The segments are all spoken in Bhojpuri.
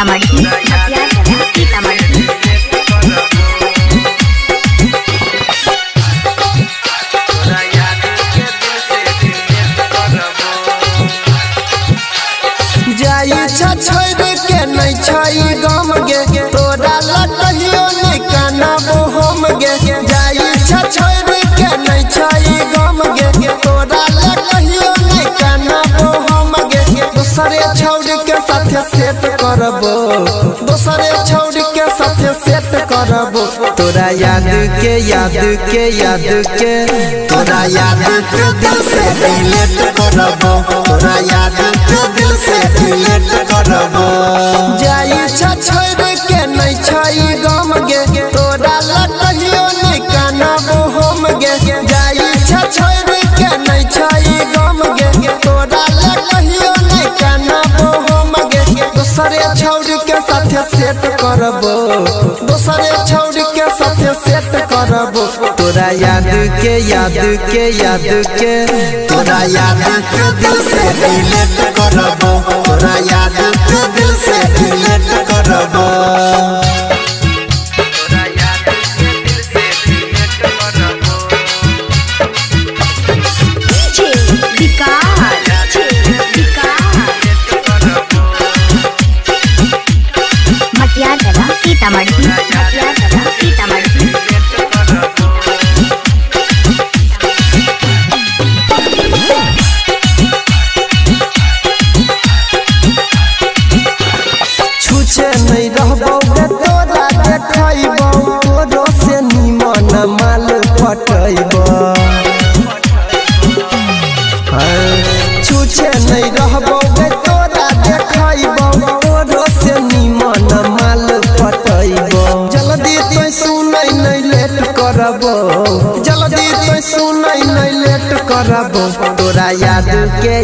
सीतामढ़ी सीतामढ़ी। जाई छोड़ के नहीं छई गम गे तोरा लकहियो नहीं कानबो हम गे। जाई छोड़ के नहीं छई गम गे तोरा लकहियो नहीं कानबो हम गे। दूसरे छोड़ के साथे सेट करबो, दूसरे छोड़ के साथे सेट करबो। तोरा याद के तोरा याद के दिल से डिलीट करबो, तोरा याद के दिल से डिलीट करबो। जाई छोड़ के नहीं छई गम गे तोरा लकहियो नहीं कानबो हम गे। जाई छोड़ के नहीं छई गम गे तोरा लकहियो नहीं कानबो हम गे। दूसरे छोड़ के साथे सेट करबो, दूसरे छोड़ के साथे सेट करबो। तोरा याद के तोरा याद के दिल से डिलीट करबो, तोरा याद के दिल से डिलीट करबो। सीतामढ़ी सीतामढ़ी। छूछे नहीं रहबो गे तोरा देखैबो, तोरो से निमन माल पटैबो। छूछे नहीं रहबो गे तोरा देखैबो, तोरो से निमन माल पटैबो। जल्दी तो सुनै नहीं लेट करबो, जल्दी तो सुनै नहीं लेट करबो। तोरा याद के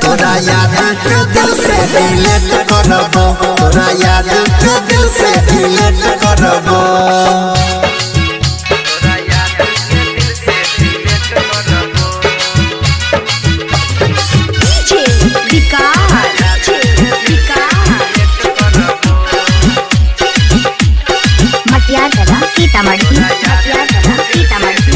तोरा याद के दिल से डिलीट करबो, तोरा याद के दिल से डिलीट करबो। सीतामढ़ी सीतामढ़ी।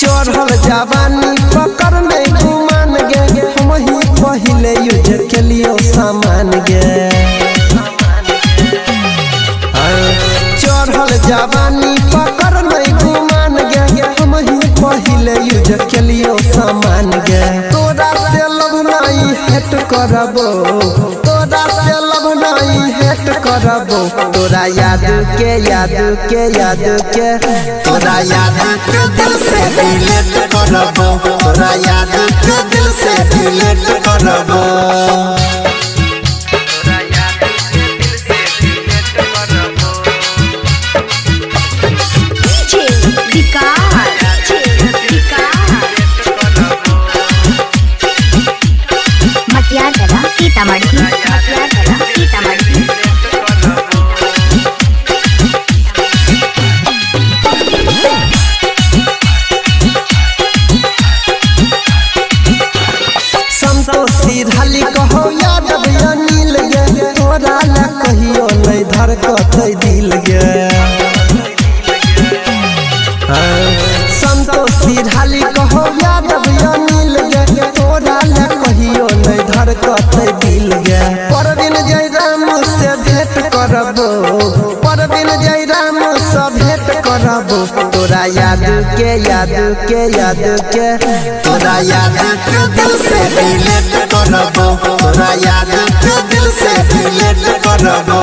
चढ़ल जवानी पकड़ नहीं घुमान गे, हम ही पहले यूज केलियो सामान गे। चढ़ल जवानी पकड़ नहीं घुमान गे, हम ही पहले यूज केलियो सामान गे। तोरा से लव नहीं हेट करबो, तोरा से लव नहीं हेट करबो। तोरा याद के तोरा याद के दिल से डिलीट करबो, तोरा याद के दिल से डिलीट करबो। सीतामढ़ी सीतामढ़ी। संतोषी ढाली कहो यादव अनिल गे, तोरा ला कहियो नहीं धड़कतै दिल गे। संतोषी ढाली कहो यादव अनिल गे, तोरा ला कहियो नहीं धड़कतै दिल गे। परवीन जयराम से भेंट करबो, परवीन जयराम से भेंट करबो। तोरा याद के तोरा याद के दिल से डिलीट करबो, तोरा याद के दिल से डिलीट करबो।